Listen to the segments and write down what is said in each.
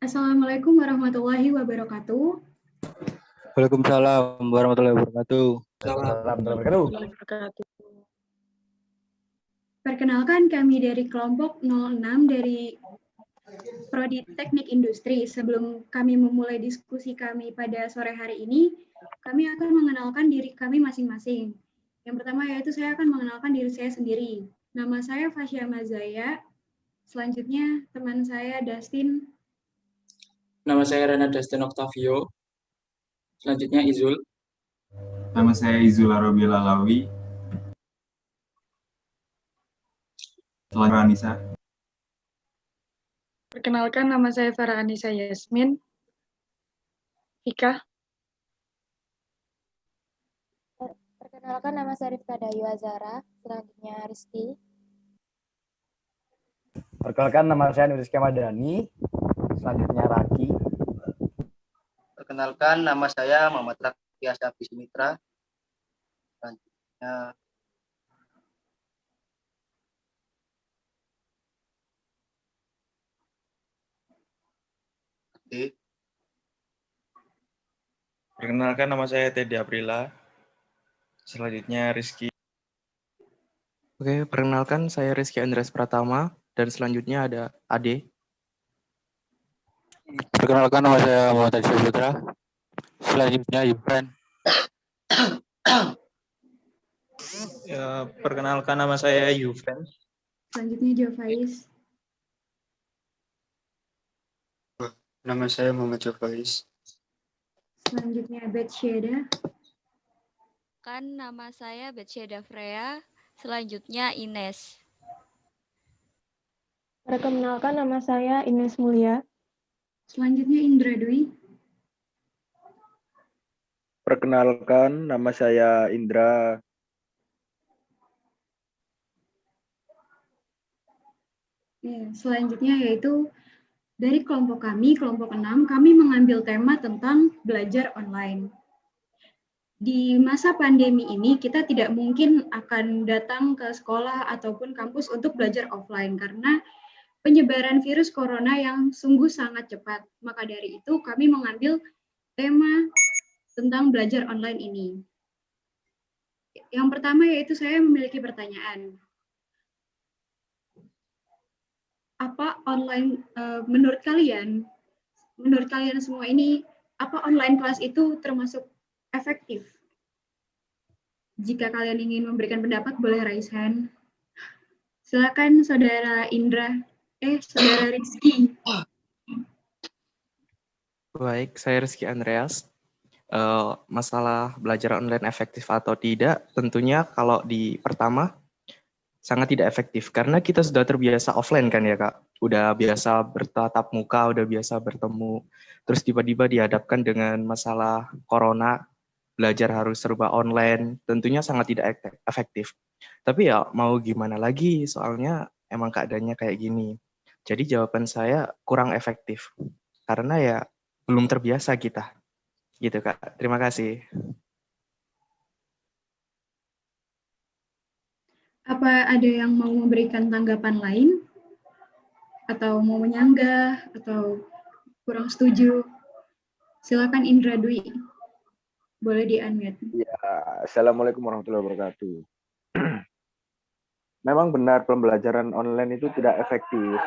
Assalamualaikum warahmatullahi wabarakatuh. Waalaikumsalam warahmatullahi wabarakatuh. Perkenalkan, kami dari kelompok 06 dari Prodi Teknik Industri. Sebelum kami memulai diskusi kami pada sore hari ini, kami akan mengenalkan diri kami masing-masing. Yang pertama yaitu saya akan mengenalkan diri saya sendiri. Nama saya Fasya Mazaya. Selanjutnya teman saya Dustin. Nama saya Rana Dustin Octavio. Selanjutnya Izul. Nama saya Izul Arabi Lalawi. Selanjutnya Anissa. Perkenalkan, nama saya Farah Anissa Yasmin. Ika. Perkenalkan, nama saya Rifka Dayu Azara. Selanjutnya Rizky. Perkenalkan, nama saya Nuris Kemadani. Selanjutnya Raki. Perkenalkan, nama saya Muhammad Raki Asyafi Sumitra. Selanjutnya D. Perkenalkan, nama saya Teddy Aprila. Selanjutnya Rizky. Oke, perkenalkan saya Rizky Andreas Pratama dan selanjutnya ada Ade. Perkenalkan, nama saya Muhammad Adi Putra. Selanjutnya Yufren. Ya, perkenalkan, nama saya Yufren. Selanjutnya Jovais. Nama saya Muhammad Jovais. Selanjutnya Betsyeda. Nama saya Betsyeda Freya. Selanjutnya Ines. Perkenalkan, nama saya Ines Mulia. Selanjutnya Indra Dwi. Perkenalkan, nama saya Indra. Ya, selanjutnya yaitu dari kelompok kami, kelompok 6, kami mengambil tema tentang belajar online. Di masa pandemi ini, kita tidak mungkin akan datang ke sekolah ataupun kampus untuk belajar offline karena penyebaran virus corona yang sungguh sangat cepat. Maka dari itu, kami mengambil tema tentang belajar online ini. Yang pertama yaitu saya memiliki pertanyaan. Apa online, menurut kalian semua ini, apa online kelas itu termasuk efektif? Jika kalian ingin memberikan pendapat, boleh raise hand. Silakan Saudara Saudara Rizky. Baik, saya Rizky Andreas. Masalah belajar online efektif atau tidak, tentunya kalau di pertama sangat tidak efektif karena kita sudah terbiasa offline kan ya Kak. Udah biasa bertatap muka, udah biasa bertemu. Terus tiba-tiba dihadapkan dengan masalah corona, belajar harus serba online, tentunya sangat tidak efektif. Tapi ya mau gimana lagi, soalnya emang keadaannya kayak gini. Jadi jawaban saya kurang efektif karena ya belum terbiasa kita. Gitu Kak, terima kasih. Apa ada yang mau memberikan tanggapan lain? Atau mau menyanggah? Atau kurang setuju? Silakan Indra Dwi. Boleh di-unmute. Ya, Assalamualaikum warahmatullahi wabarakatuh. Memang benar pembelajaran online itu tidak efektif.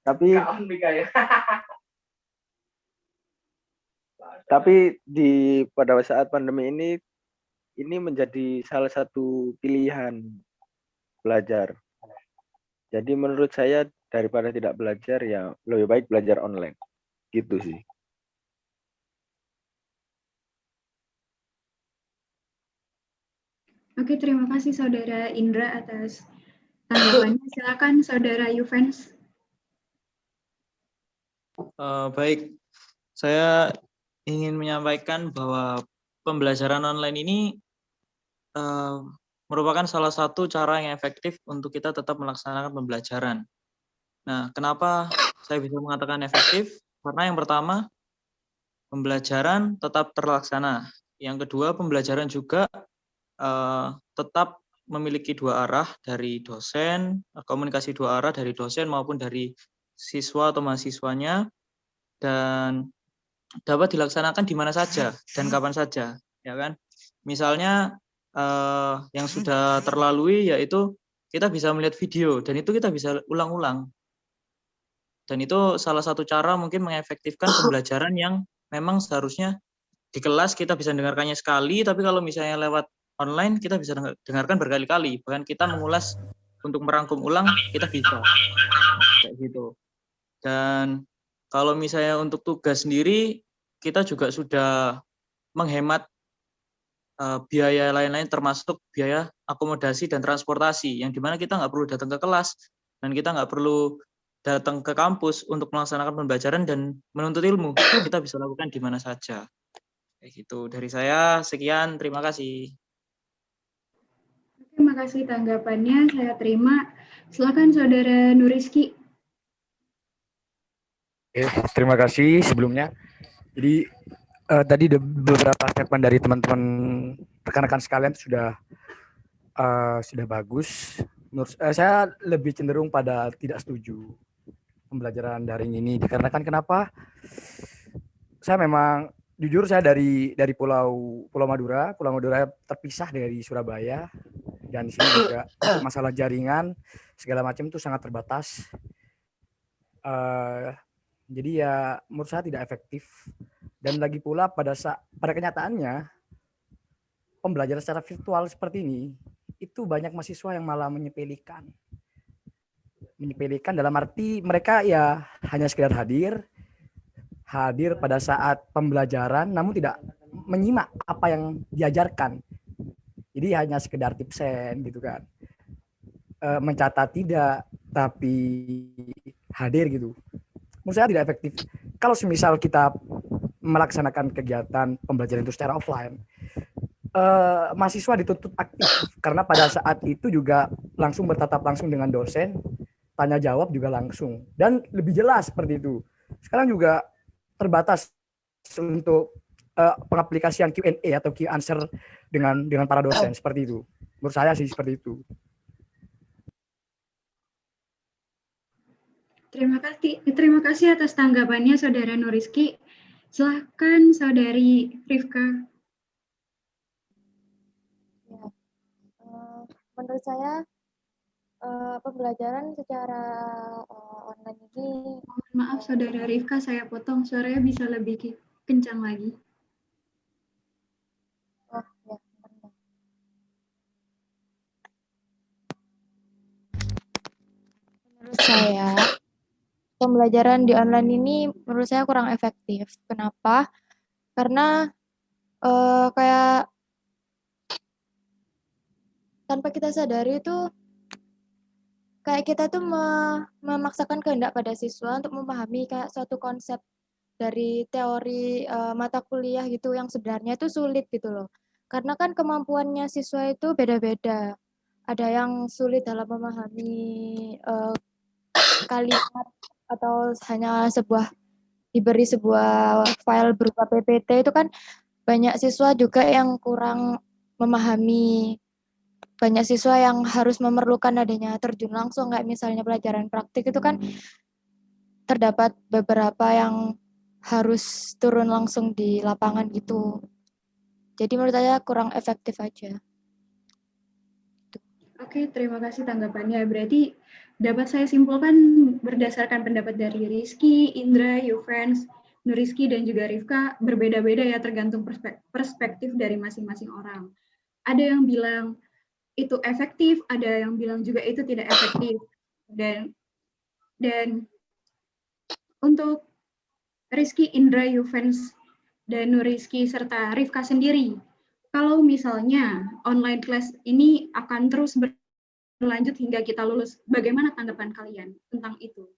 Tapi pada saat pandemi ini menjadi salah satu pilihan belajar. Jadi menurut saya daripada tidak belajar ya lebih baik belajar online. Gitu sih. Oke, terima kasih Saudara Indra atas tanggapannya. Silakan Saudara Yufens. Baik, saya ingin menyampaikan bahwa pembelajaran online ini merupakan salah satu cara yang efektif untuk kita tetap melaksanakan pembelajaran. Nah, kenapa saya bisa mengatakan efektif? Karena yang pertama, pembelajaran tetap terlaksana. Yang kedua, pembelajaran juga tetap memiliki dua arah dari dosen, komunikasi dua arah dari dosen maupun dari siswa atau mahasiswanya. dan dapat dilaksanakan di mana saja dan kapan saja, ya kan? Misalnya yang sudah terlalui yaitu kita bisa melihat video dan itu kita bisa ulang-ulang. Dan itu salah satu cara mungkin mengefektifkan pembelajaran yang memang seharusnya di kelas kita bisa dengarkannya sekali, tapi kalau misalnya lewat online kita bisa dengarkan berkali-kali. Bahkan kita mengulas untuk merangkum ulang kita bisa kayak gitu. Dan kalau misalnya untuk tugas sendiri kita juga sudah menghemat biaya lain-lain termasuk biaya akomodasi dan transportasi yang dimana kita nggak perlu datang ke kelas dan kita nggak perlu datang ke kampus untuk melaksanakan pembelajaran dan menuntut ilmu. Kita bisa lakukan di mana saja. Kayak gitu. Dari saya sekian, terima kasih. Terima kasih tanggapannya, saya terima. Silakan Saudara Nurizky. Terima kasih sebelumnya. Jadi tadi beberapa statement dari teman-teman rekan-rekan sekalian sudah bagus. Menurut saya lebih cenderung pada tidak setuju pembelajaran daring ini dikarenakan kenapa? Saya memang jujur saya dari Pulau Madura. Pulau Madura terpisah dari Surabaya dan di sini juga masalah jaringan segala macam itu sangat terbatas. Jadi ya menurut saya tidak efektif. Dan lagi pula pada kenyataannya pembelajaran secara virtual seperti ini itu banyak mahasiswa yang malah menyepelekan dalam arti mereka ya hanya sekedar hadir pada saat pembelajaran namun tidak menyimak apa yang diajarkan. Jadi hanya sekedar tipsen gitu kan. Mencatat tidak tapi hadir gitu. Menurut saya tidak efektif. Kalau semisal kita melaksanakan kegiatan pembelajaran itu secara offline, mahasiswa dituntut aktif karena pada saat itu juga langsung bertatap langsung dengan dosen, tanya jawab juga langsung dan lebih jelas seperti itu. Sekarang juga terbatas untuk pengaplikasian Q&A atau Q answer dengan para dosen seperti itu. Menurut saya sih seperti itu. Terima kasih atas tanggapannya Saudara Nurizky. Silahkan Saudari Rifka. Ya, menurut saya pembelajaran secara online ini. Mohon maaf Saudara Rifka, saya potong, suaranya bisa lebih kencang lagi. Oh ya, menurut saya pembelajaran di online ini menurut saya kurang efektif. Kenapa? Karena kayak tanpa kita sadari itu kayak kita tuh memaksakan kehendak pada siswa untuk memahami kayak suatu konsep dari teori mata kuliah gitu yang sebenarnya itu sulit gitu loh. Karena kan kemampuannya siswa itu beda-beda. Ada yang sulit dalam memahami kalimat atau hanya diberi sebuah file berupa PPT itu kan banyak siswa juga yang kurang memahami. Banyak siswa yang harus memerlukan adanya terjun langsung kayak misalnya pelajaran praktik itu kan terdapat beberapa yang harus turun langsung di lapangan gitu. Jadi menurut saya kurang efektif aja. Oke, terima kasih tanggapannya. Berarti dapat saya simpulkan berdasarkan pendapat dari Rizky, Indra, Yufrens, Nurizky, dan juga Rifka berbeda-beda ya tergantung perspektif dari masing-masing orang. Ada yang bilang itu efektif, ada yang bilang juga itu tidak efektif. Dan untuk Rizky, Indra, Yufrens, dan Nurizky serta Rifka sendiri, kalau misalnya online class ini akan terus berlanjut hingga kita lulus, bagaimana tanggapan kalian tentang itu?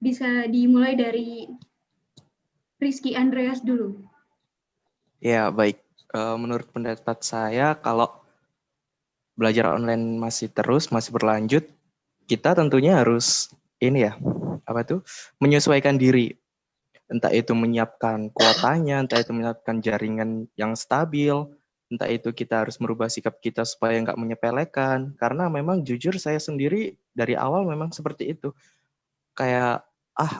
Bisa dimulai dari Rizky Andreas dulu. Ya, baik. Menurut pendapat saya, kalau belajar online masih berlanjut, kita tentunya harus menyesuaikan diri. Entah itu menyiapkan kuotanya, entah itu menyiapkan jaringan yang stabil, entah itu kita harus merubah sikap kita supaya nggak menyepelekan. Karena memang jujur saya sendiri dari awal memang seperti itu. kayak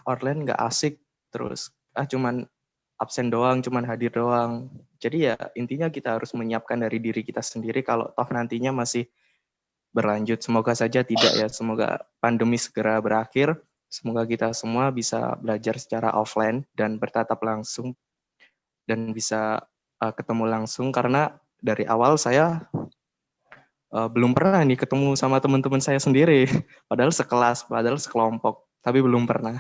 online nggak asik, terus cuman absen doang, cuman hadir doang. Jadi ya intinya kita harus menyiapkan dari diri kita sendiri kalau toh nantinya masih berlanjut. Semoga saja tidak ya, semoga pandemi segera berakhir. Semoga kita semua bisa belajar secara offline dan bertatap langsung dan bisa ketemu langsung, karena dari awal saya belum pernah nih ketemu sama teman-teman saya sendiri, padahal sekelas, padahal sekelompok, tapi belum pernah.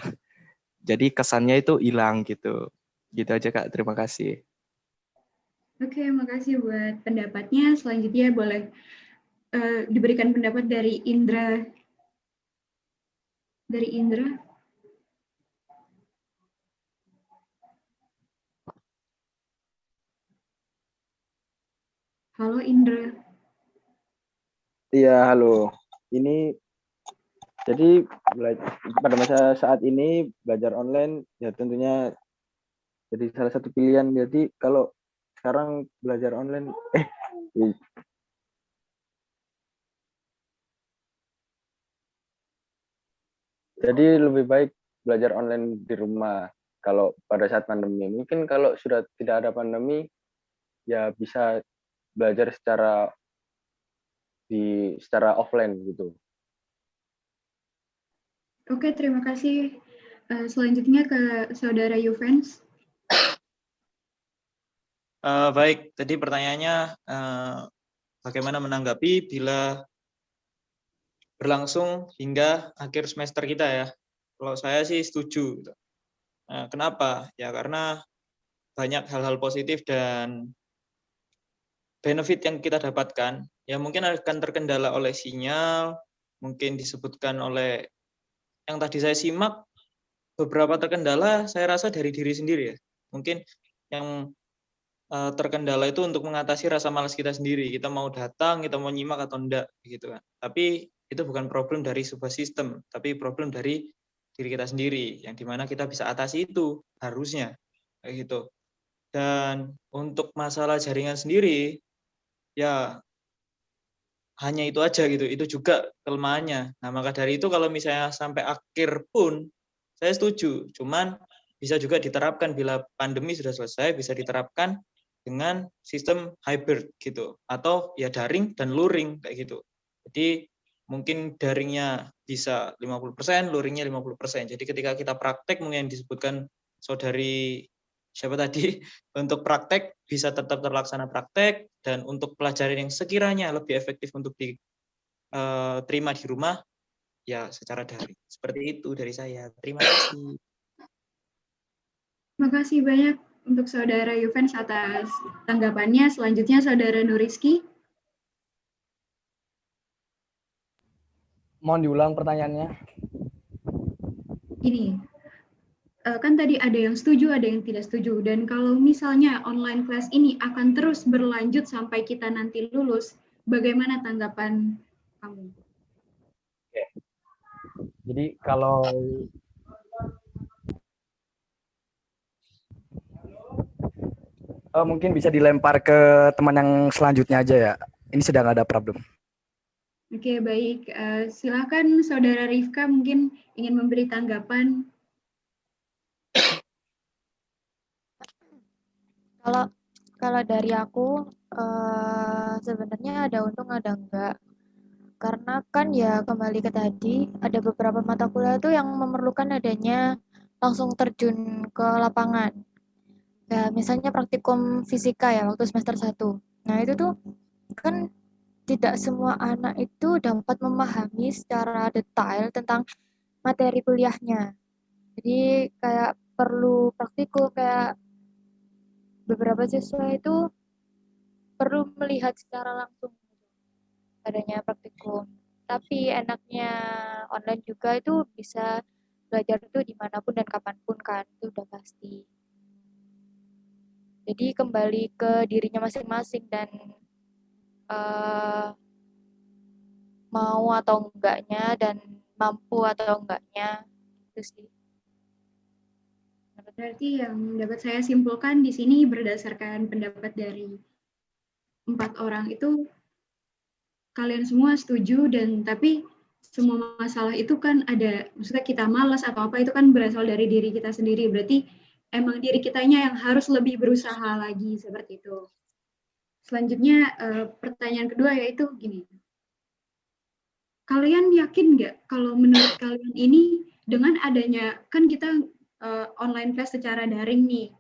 Jadi kesannya itu hilang gitu. Gitu aja Kak, terima kasih. Oke, makasih buat pendapatnya. Selanjutnya boleh diberikan pendapat dari Indra. Dari Indra. Halo Indra. Iya, halo. Ini jadi pada masa saat ini belajar online ya tentunya jadi salah satu pilihan. Jadi kalau sekarang belajar online jadi lebih baik belajar online di rumah kalau pada saat pandemi. Mungkin kalau sudah tidak ada pandemi ya bisa belajar secara offline gitu. Oke, terima kasih. Selanjutnya ke Saudara Yuvens. Baik, tadi pertanyaannya bagaimana menanggapi bila berlangsung hingga akhir semester kita ya. Kalau saya sih setuju. Kenapa? Ya karena banyak hal-hal positif dan benefit yang kita dapatkan. Ya mungkin akan terkendala oleh sinyal, mungkin disebutkan oleh yang tadi saya simak, beberapa terkendala saya rasa dari diri sendiri ya. Mungkin yang terkendala itu untuk mengatasi rasa malas kita sendiri. Kita mau datang, kita mau nyimak atau enggak gitu kan. Tapi itu bukan problem dari sebuah sistem, tapi problem dari diri kita sendiri yang dimana kita bisa atasi itu harusnya kayak gitu. Dan untuk masalah jaringan sendiri ya hanya itu aja gitu. Itu juga kelemahannya. Nah, maka dari itu kalau misalnya sampai akhir pun saya setuju. Cuman bisa juga diterapkan bila pandemi sudah selesai, bisa diterapkan dengan sistem hybrid gitu, atau ya daring dan luring kayak gitu. Jadi mungkin daringnya bisa 50%, luringnya 50%. Jadi ketika kita praktek mungkin yang disebutkan saudari siapa tadi, untuk praktek bisa tetap terlaksana praktek, dan untuk pelajaran yang sekiranya lebih efektif untuk diterima di rumah ya secara daring. Seperti itu dari saya. Terima kasih. Terima kasih banyak untuk Saudara Yuvens atas tanggapannya. Selanjutnya Saudara Nuriski. Mohon diulang pertanyaannya. Ini, kan tadi ada yang setuju, ada yang tidak setuju. Dan kalau misalnya online class ini akan terus berlanjut sampai kita nanti lulus, bagaimana tanggapan kamu? Oke. Jadi kalau mungkin bisa dilempar ke teman yang selanjutnya aja ya. Ini sedang ada problem. Oke, baik. Silakan Saudara Rifka mungkin ingin memberi tanggapan. Kalau dari aku sebenarnya ada untung ada enggak. Karena kan ya kembali ke tadi, ada beberapa mata kuliah itu yang memerlukan adanya langsung terjun ke lapangan. Ya, misalnya praktikum fisika ya waktu semester 1. Nah, itu tuh kan tidak semua anak itu dapat memahami secara detail tentang materi kuliahnya. Jadi kayak perlu praktikum, kayak beberapa siswa itu perlu melihat secara langsung adanya praktikum. Tapi enaknya online juga itu bisa belajar itu dimanapun dan kapanpun kan, itu udah pasti. Jadi kembali ke dirinya masing-masing dan mau atau enggaknya dan mampu atau enggaknya itu sih. Berarti yang dapat saya simpulkan di sini berdasarkan pendapat dari 4 orang itu kalian semua setuju, dan tapi semua masalah itu kan ada, maksudnya kita malas atau apa itu kan berasal dari diri kita sendiri. Berarti emang diri kitanya yang harus lebih berusaha lagi seperti itu. Selanjutnya pertanyaan kedua yaitu gini. Kalian yakin nggak kalau menurut kalian ini dengan adanya kan kita online class secara daring nih.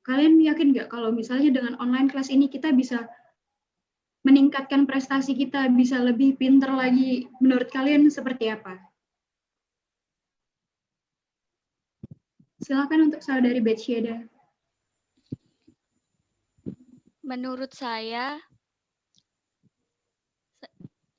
Kalian yakin nggak kalau misalnya dengan online class ini kita bisa meningkatkan prestasi kita, bisa lebih pinter lagi? Menurut kalian seperti apa? Silakan untuk saudari Betsyeda. Menurut saya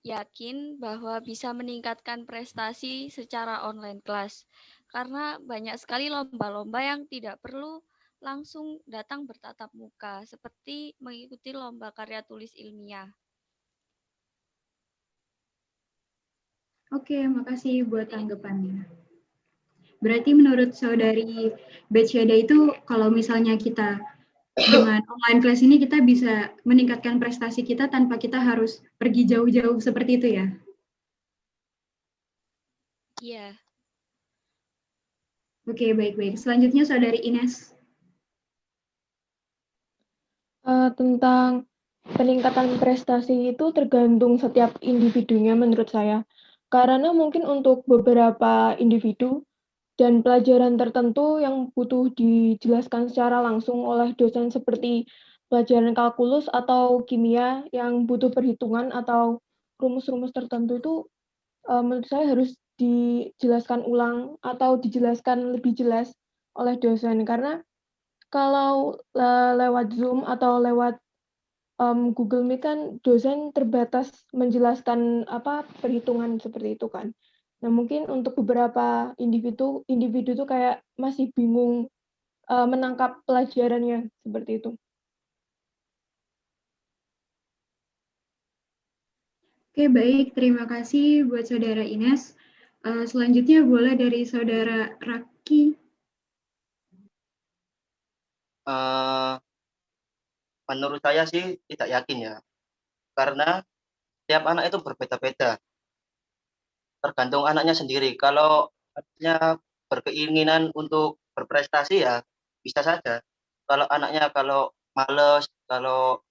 yakin bahwa bisa meningkatkan prestasi secara online class. Karena banyak sekali lomba-lomba yang tidak perlu langsung datang bertatap muka, seperti mengikuti lomba karya tulis ilmiah. Oke, makasih buat tanggapannya. Berarti menurut saudari Betsyeda itu kalau misalnya kita dengan online class ini kita bisa meningkatkan prestasi kita tanpa kita harus pergi jauh-jauh seperti itu ya? Iya. Oke, baik-baik. Selanjutnya saudari Ines. Tentang peningkatan prestasi itu tergantung setiap individunya menurut saya. Karena mungkin untuk beberapa individu dan pelajaran tertentu yang butuh dijelaskan secara langsung oleh dosen seperti pelajaran kalkulus atau kimia yang butuh perhitungan atau rumus-rumus tertentu itu menurut saya harus dijelaskan ulang atau dijelaskan lebih jelas oleh dosen. Karena kalau lewat Zoom atau lewat Google Meet kan dosen terbatas menjelaskan perhitungan seperti itu kan. Nah, mungkin untuk beberapa individu itu kayak masih bingung menangkap pelajarannya seperti itu. Oke, baik. Terima kasih buat saudara Ines. Selanjutnya boleh dari saudara Raki. Menurut saya sih tidak yakin ya, karena tiap anak itu berbeda-beda, tergantung anaknya sendiri. Kalau anaknya berkeinginan untuk berprestasi ya bisa saja. Kalau anaknya males, kalau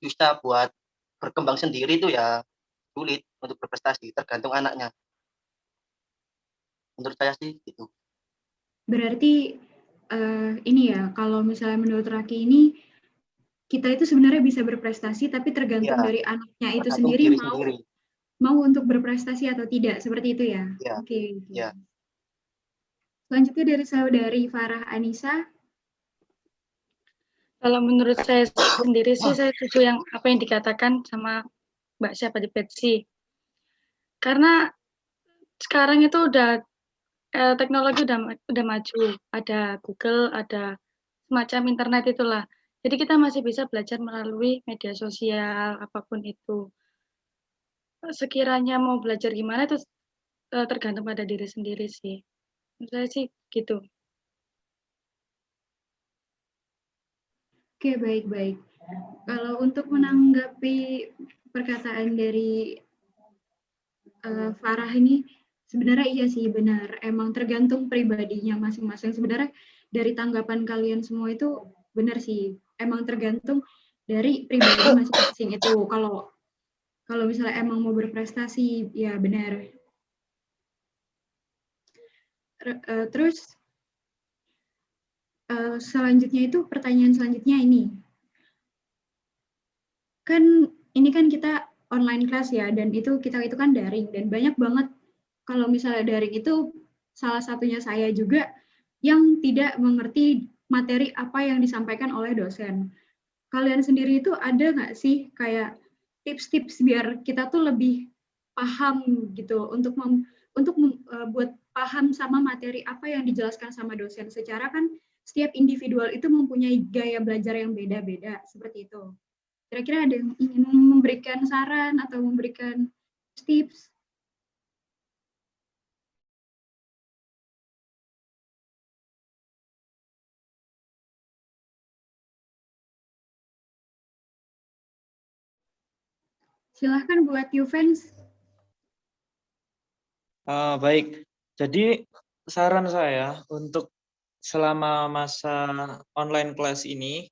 susah buat berkembang sendiri itu ya sulit untuk berprestasi, tergantung anaknya. Menurut saya sih gitu. Berarti ini ya, kalau misalnya menurut Raki ini, kita itu sebenarnya bisa berprestasi, tapi tergantung dari anaknya itu sendiri mau untuk berprestasi atau tidak, seperti itu ya? Oke. Ya. Selanjutnya dari saudari Farah Anissa. Kalau menurut saya sendiri sih, saya setuju apa yang dikatakan sama Mbak siapa di Betsy. Karena sekarang itu teknologi udah maju, ada Google, ada semacam internet itulah. Jadi kita masih bisa belajar melalui media sosial, apapun itu. Sekiranya mau belajar gimana itu tergantung pada diri sendiri sih. Menurut saya sih gitu. Oke, baik-baik. Kalau untuk menanggapi perkataan dari Farah ini, sebenarnya iya sih benar. Emang tergantung pribadinya masing-masing. Sebenarnya dari tanggapan kalian semua itu benar sih. Emang tergantung dari pribadi masing-masing itu. Kalau misalnya emang mau berprestasi, ya benar. Terus selanjutnya itu pertanyaan selanjutnya ini. Kan ini kan kita online class ya, dan itu kan daring, dan banyak banget kalau misalnya daring itu salah satunya saya juga yang tidak mengerti materi apa yang disampaikan oleh dosen. Kalian sendiri itu ada nggak sih kayak tips-tips biar kita tuh lebih paham gitu untuk buat paham sama materi apa yang dijelaskan sama dosen. Secara kan setiap individual itu mempunyai gaya belajar yang beda-beda seperti itu. Kira-kira ada yang ingin memberikan saran atau memberikan tips? Silahkan buat Yuvens. Baik, jadi saran saya untuk selama masa online class ini,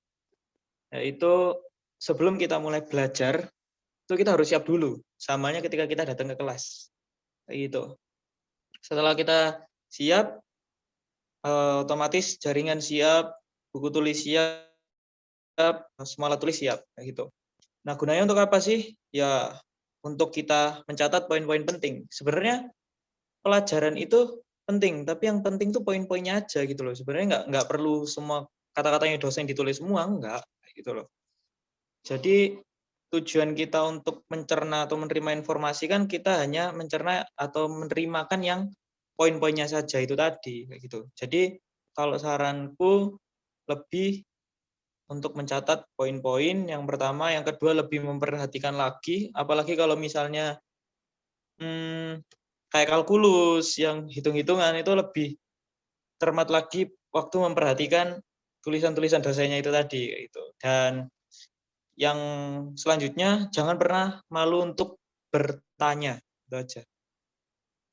yaitu sebelum kita mulai belajar, itu kita harus siap dulu, samanya ketika kita datang ke kelas. Kayak gitu. Setelah kita siap, otomatis jaringan siap, buku tulis siap, semua alat tulis siap, kayak gitu. Nah, gunanya untuk apa sih? Ya, untuk kita mencatat poin-poin penting. Sebenarnya pelajaran itu penting, tapi yang penting tuh poin-poinnya aja gitu loh. Sebenarnya nggak perlu semua kata-katanya dosen ditulis semua, enggak gitu loh. Jadi tujuan kita untuk mencerna atau menerima informasi kan kita hanya mencerna atau menerimakan yang poin-poinnya saja itu tadi kayak gitu. Jadi kalau saranku lebih untuk mencatat poin-poin yang pertama, yang kedua lebih memperhatikan lagi, apalagi kalau misalnya kayak kalkulus yang hitung-hitungan itu lebih cermat lagi waktu memperhatikan tulisan-tulisan dosennya itu tadi gitu. Dan yang selanjutnya jangan pernah malu untuk bertanya, itu aja.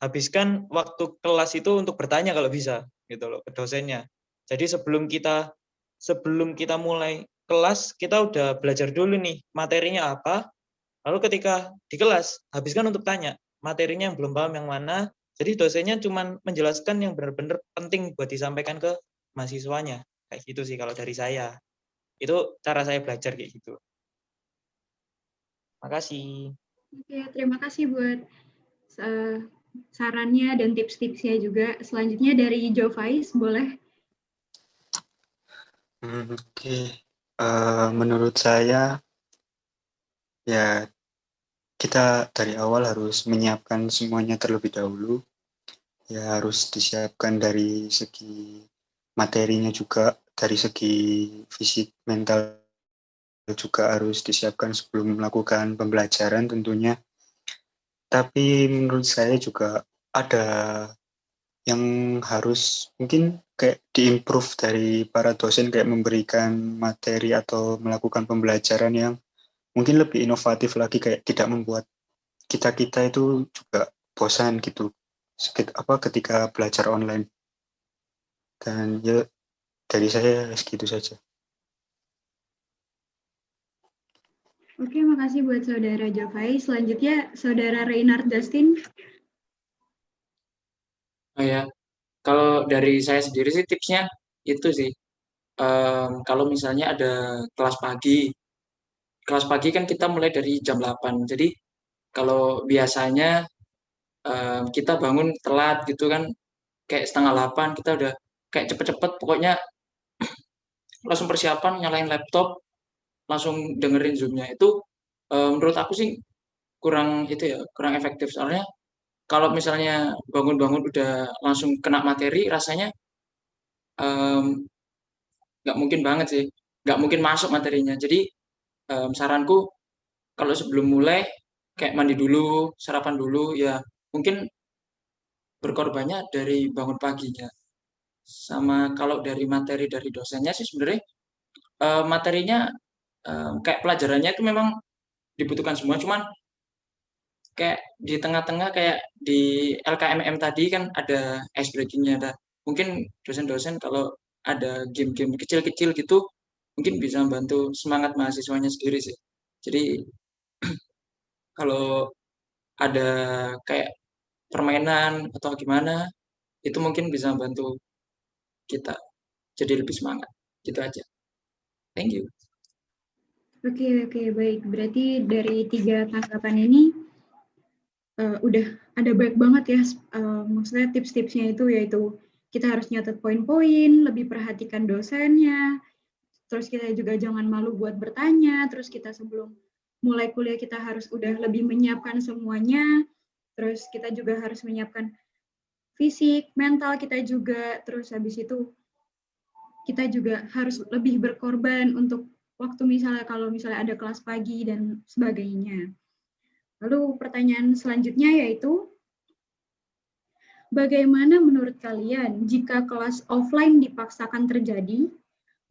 Habiskan waktu kelas itu untuk bertanya kalau bisa gitu loh ke dosennya. Jadi sebelum kita mulai kelas, kita udah belajar dulu nih materinya apa. Lalu ketika di kelas, habiskan untuk tanya materinya yang belum paham yang mana. Jadi dosennya cuma menjelaskan yang benar-benar penting buat disampaikan ke mahasiswanya. Kayak gitu sih kalau dari saya. Itu cara saya belajar kayak gitu. Makasih. Oke, terima kasih buat sarannya dan tips-tipsnya juga. Selanjutnya dari Jovais, boleh? Oke. Menurut saya, ya kita dari awal harus menyiapkan semuanya terlebih dahulu. Ya harus disiapkan dari segi materinya juga, dari segi fisik, mental juga harus disiapkan sebelum melakukan pembelajaran tentunya. Tapi menurut saya juga ada yang harus mungkin kayak diimprove dari para dosen, kayak memberikan materi atau melakukan pembelajaran yang mungkin lebih inovatif lagi, kayak tidak membuat kita itu juga bosan gitu ketika belajar online. Dan ya dari saya segitu saja. Oke, makasih buat Saudara Jovai. Selanjutnya Saudara Reynard Dustin. Oh ya, kalau dari saya sendiri sih tipsnya itu sih, kalau misalnya ada kelas pagi kan kita mulai dari jam 8. Jadi kalau biasanya kita bangun telat gitu kan, kayak setengah 8 kita udah kayak cepet-cepet pokoknya langsung persiapan, nyalain laptop, langsung dengerin Zoom-nya. Itu menurut aku sih kurang efektif. Soalnya kalau misalnya bangun-bangun udah langsung kena materi, rasanya nggak mungkin banget sih, nggak mungkin masuk materinya. Jadi saranku kalau sebelum mulai kayak mandi dulu, sarapan dulu, ya mungkin berkorbannya dari bangun paginya. Sama kalau dari materi dari dosennya sih sebenarnya materinya kayak pelajarannya itu memang dibutuhkan semua, cuman kayak di tengah-tengah kayak di LKMM tadi kan ada ice breaking-nya. Mungkin dosen-dosen kalau ada game-game kecil-kecil gitu mungkin bisa membantu semangat mahasiswanya sendiri sih. Jadi kalau ada kayak permainan atau gimana itu mungkin bisa membantu kita jadi lebih semangat. Gitu aja. Thank you. Oke, baik. Berarti dari 3 tanggapan ini udah ada baik banget ya, maksudnya tips-tipsnya itu yaitu kita harus nyatet poin-poin, lebih perhatikan dosennya, terus kita juga jangan malu buat bertanya, terus kita sebelum mulai kuliah kita harus udah lebih menyiapkan semuanya, terus kita juga harus menyiapkan fisik, mental kita juga, terus habis itu kita juga harus lebih berkorban untuk waktu misalnya kalau misalnya ada kelas pagi dan sebagainya. Lalu pertanyaan selanjutnya yaitu, bagaimana menurut kalian jika kelas offline dipaksakan terjadi?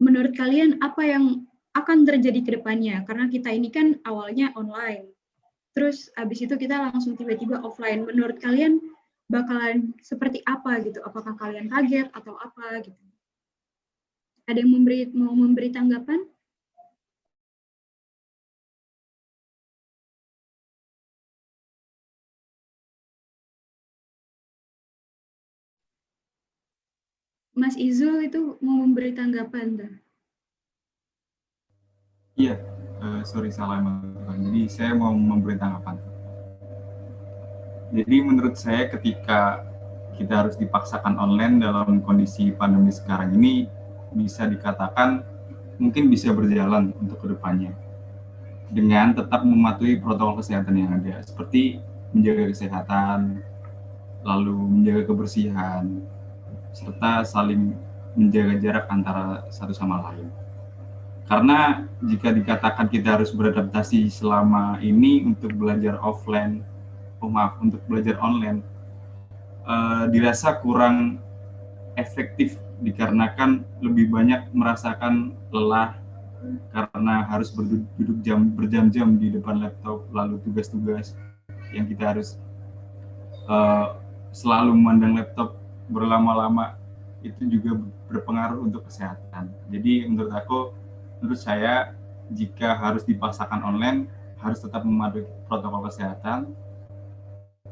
Menurut kalian apa yang akan terjadi ke depannya? Karena kita ini kan awalnya online. Terus habis itu kita langsung tiba-tiba offline. Menurut kalian bakalan seperti apa gitu? Apakah kalian kaget atau apa gitu? Ada yang mau memberi tanggapan? Mas Izul itu mau memberi tanggapan tuh. Iya, sorry salah emang. Jadi saya mau memberi tanggapan. Jadi menurut saya ketika kita harus dipaksakan online dalam kondisi pandemi sekarang ini, bisa dikatakan mungkin bisa berjalan untuk kedepannya dengan tetap mematuhi protokol kesehatan yang ada, seperti menjaga kesehatan, lalu menjaga kebersihan, serta saling menjaga jarak antara satu sama lain. Karena jika dikatakan kita harus beradaptasi selama ini untuk belajar offline, untuk belajar online, dirasa kurang efektif dikarenakan lebih banyak merasakan lelah karena harus duduk berjam-jam di depan laptop, lalu tugas-tugas yang kita harus selalu memandang laptop berlama-lama, itu juga berpengaruh untuk kesehatan. Jadi menurut saya jika harus dipaksakan online, harus tetap mematuhi protokol kesehatan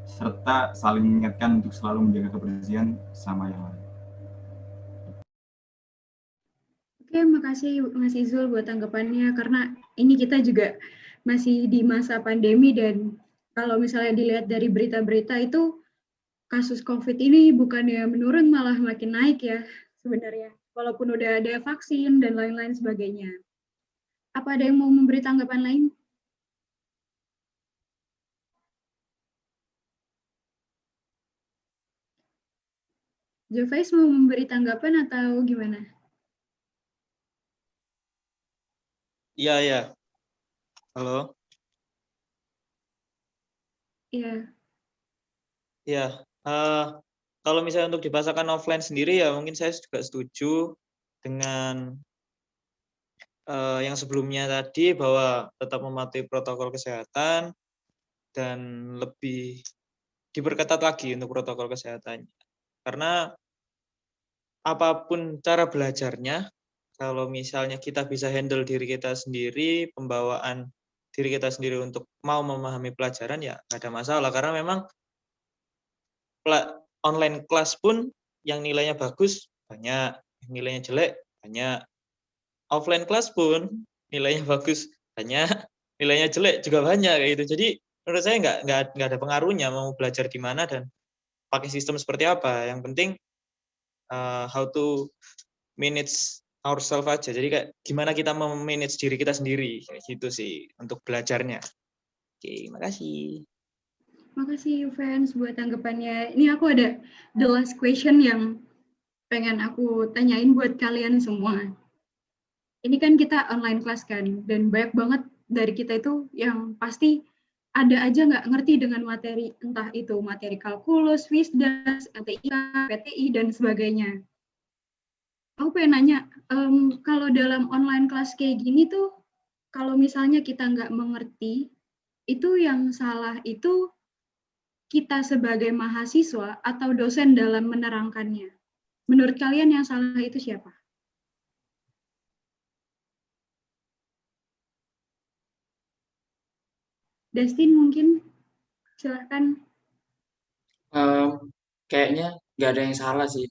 serta saling mengingatkan untuk selalu menjaga kebersihan sama yang lain. Oke, makasih Mas Izul buat tanggapannya, karena ini kita juga masih di masa pandemi dan kalau misalnya dilihat dari berita-berita itu kasus COVID ini bukannya menurun malah makin naik ya sebenarnya, walaupun udah ada vaksin dan lain-lain sebagainya. Apa ada yang mau memberi tanggapan lain? Jovais mau memberi tanggapan atau gimana? Iya, iya. Halo? Iya. Ya, kalau misalnya untuk dipasarkan offline sendiri ya mungkin saya juga setuju dengan yang sebelumnya tadi bahwa tetap mematuhi protokol kesehatan dan lebih diperketat lagi untuk protokol kesehatannya. Karena apapun cara belajarnya, kalau misalnya kita bisa handle diri kita sendiri, pembawaan diri kita sendiri untuk mau memahami pelajaran ya nggak ada masalah. Karena memang online kelas pun yang nilainya bagus banyak, nilainya jelek banyak. Offline kelas pun nilainya bagus banyak, nilainya jelek juga banyak kayak gitu. Jadi menurut saya nggak ada pengaruhnya mau belajar di mana dan pakai sistem seperti apa. Yang penting how to manage ourselves aja. Jadi kayak gimana kita memanage diri kita sendiri kayak gitu sih untuk belajarnya. Oke, makasih. Makasih Yuvens buat tanggapannya. Ini aku ada the last question yang pengen aku tanyain buat kalian semua. Ini kan kita online class kan, dan banyak banget dari kita itu yang pasti ada aja nggak ngerti dengan materi, entah itu materi kalkulus, FISDAS, LTIK, PTI, dan sebagainya. Aku pengen nanya, kalau dalam online class kayak gini tuh, kalau misalnya kita nggak mengerti, itu yang salah itu kita sebagai mahasiswa atau dosen dalam menerangkannya? Menurut kalian yang salah itu siapa? Dustin mungkin, silahkan. Kayaknya nggak ada yang salah sih.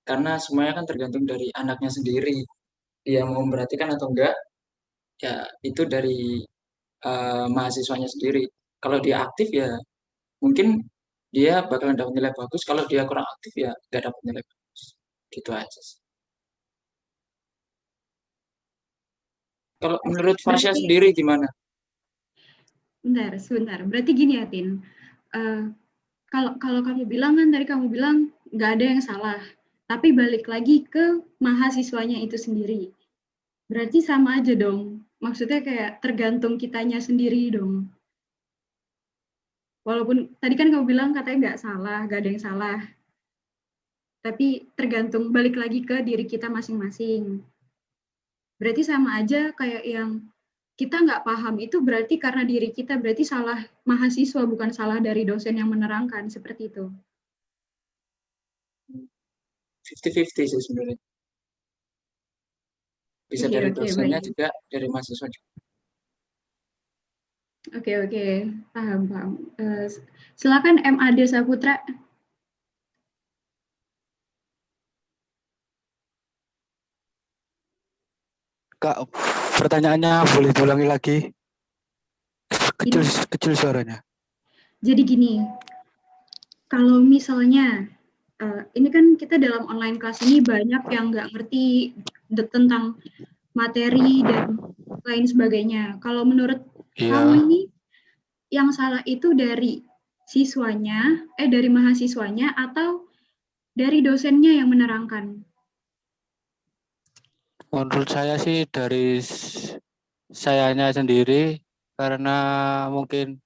Karena semuanya kan tergantung dari anaknya sendiri. Dia mau memperhatikan atau enggak, ya itu dari mahasiswanya sendiri. Kalau dia aktif ya mungkin dia bakalan dapat nilai bagus. Kalau dia kurang aktif ya nggak dapat nilai bagus. Gitu aja sih. Kalau menurut Fasya sendiri gimana? Sebentar. Berarti gini ya, Tin. Kalau kamu bilang kan tadi kamu bilang nggak ada yang salah, tapi balik lagi ke mahasiswanya itu sendiri. Berarti sama aja dong. Maksudnya kayak tergantung kitanya sendiri dong. Walaupun tadi kan kamu bilang katanya nggak salah, nggak ada yang salah. Tapi tergantung balik lagi ke diri kita masing-masing. Berarti sama aja kayak yang kita nggak paham itu berarti karena diri kita, berarti salah mahasiswa, bukan salah dari dosen yang menerangkan, seperti itu. 50-50 sih sebenarnya. Bisa dari Oke, dosennya baik. juga, dari mahasiswa juga. Oke, paham. Silakan MAD Saputra. Kak, pertanyaannya boleh diulangi lagi? Kecil suaranya. Jadi gini, kalau misalnya, ini kan kita dalam online kelas ini banyak yang nggak ngerti tentang materi dan lain sebagainya. Kalau menurut kamu ini, yang salah itu dari siswanya, dari mahasiswanya, atau dari dosennya yang menerangkan? Menurut saya sih dari sayanya sendiri, karena mungkin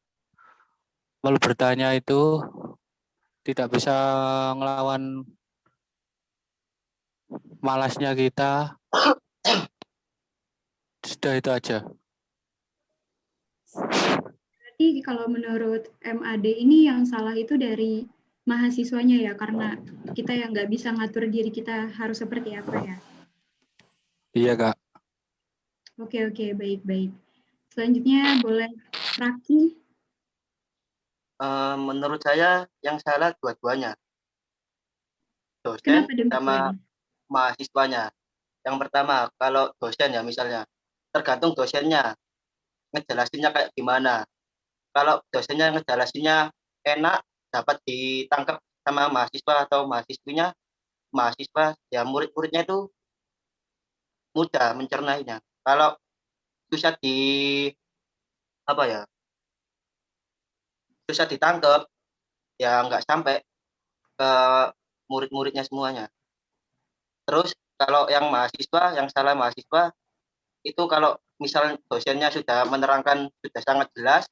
kalau bertanya itu tidak bisa ngelawan malasnya kita. Sudah itu aja. Berarti kalau menurut MAD ini yang salah itu dari mahasiswanya ya, karena kita yang nggak bisa ngatur diri kita harus seperti apa ya? Iya, Kak. Oke, baik. Selanjutnya boleh Raki. Menurut saya yang salah dua-duanya, dosen sama mahasiswanya. Yang pertama, kalau dosen ya misalnya, tergantung dosennya ngejelasinnya kayak gimana. Kalau dosennya ngejelasinnya enak, dapat ditangkap sama mahasiswa atau mahasiswa ya murid-muridnya itu mudah mencernanya. Kalau susah susah ditangkap, ya nggak sampai ke murid-muridnya semuanya. Terus kalau yang salah mahasiswa itu kalau misalnya dosennya sudah menerangkan sudah sangat jelas,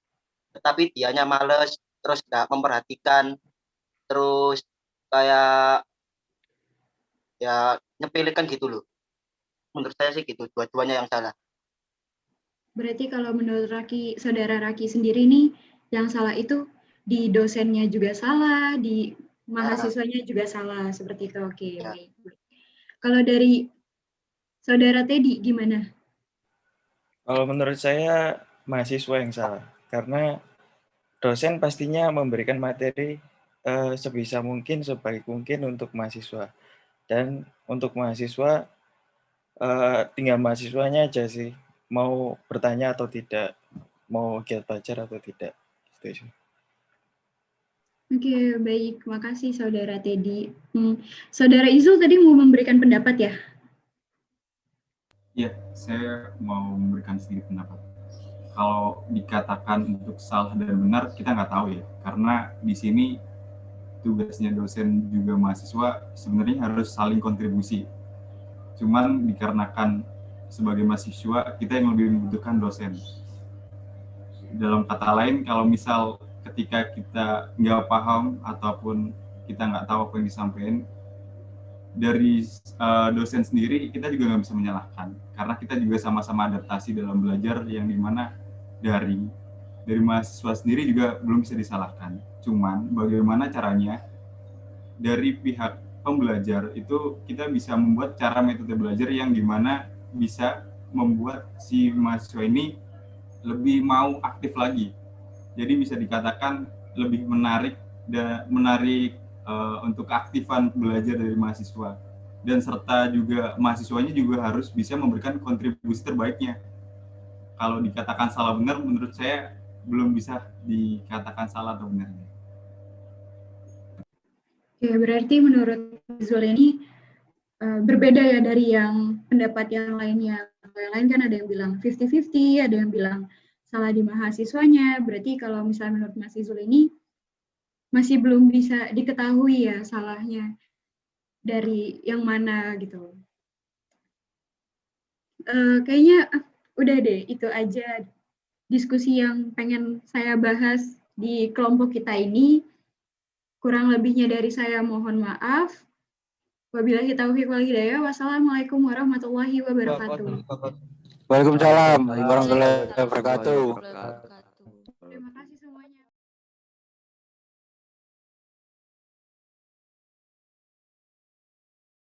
tetapi dianya males, terus nggak memperhatikan, terus kayak ya nyepelekan gitu loh. Menurut saya sih gitu, dua-duanya yang salah. Berarti kalau menurut saudara Raki sendiri nih, yang salah itu di dosennya juga salah, di mahasiswanya juga salah, seperti itu. Oke, baik. Kalau dari saudara Teddy gimana? Kalau menurut saya mahasiswa yang salah, karena dosen pastinya memberikan materi sebisa mungkin, sebaik mungkin untuk mahasiswa. Dan untuk mahasiswa, tinggal mahasiswanya aja sih, mau bertanya atau tidak, mau giat belajar atau tidak. Gitu sih. Oke, baik. Makasih saudara Teddy. Saudara Izul tadi mau memberikan pendapat ya? Ya, saya mau memberikan sedikit pendapat. Kalau dikatakan untuk salah dan benar, kita nggak tahu ya. Karena di sini tugasnya dosen juga mahasiswa sebenarnya harus saling kontribusi. Cuman dikarenakan sebagai mahasiswa, kita yang lebih membutuhkan dosen. Dalam kata lain, kalau misal ketika kita nggak paham ataupun kita nggak tahu apa yang disampaikan, dari dosen sendiri kita juga nggak bisa menyalahkan, karena kita juga sama-sama adaptasi dalam belajar, yang dimana dari mahasiswa sendiri juga belum bisa disalahkan. Cuman bagaimana caranya dari pihak pembelajar itu kita bisa membuat cara metode belajar yang dimana bisa membuat si mahasiswa ini lebih mau aktif lagi. Jadi bisa dikatakan lebih menarik untuk keaktifan belajar dari mahasiswa. Dan serta juga mahasiswanya juga harus bisa memberikan kontribusi terbaiknya. Kalau dikatakan salah benar, menurut saya belum bisa dikatakan salah atau benar. Ya, berarti menurut Zul ini berbeda ya dari yang pendapat yang lainnya. Yang lain kan ada yang bilang 50-50, ada yang bilang salah di mahasiswanya. Berarti kalau misalnya menurut Mas Izul ini masih belum bisa diketahui ya salahnya dari yang mana gitu. Kayaknya udah deh, itu aja diskusi yang pengen saya bahas di kelompok kita ini. Kurang lebihnya dari saya mohon maaf. Wabillahi taufiq wal hidayah. Wassalamualaikum warahmatullahi wabarakatuh. Waalaikumsalam Waalaikumsalam warahmatullahi warahmatullahi wabarakatuh. wabarakatuh.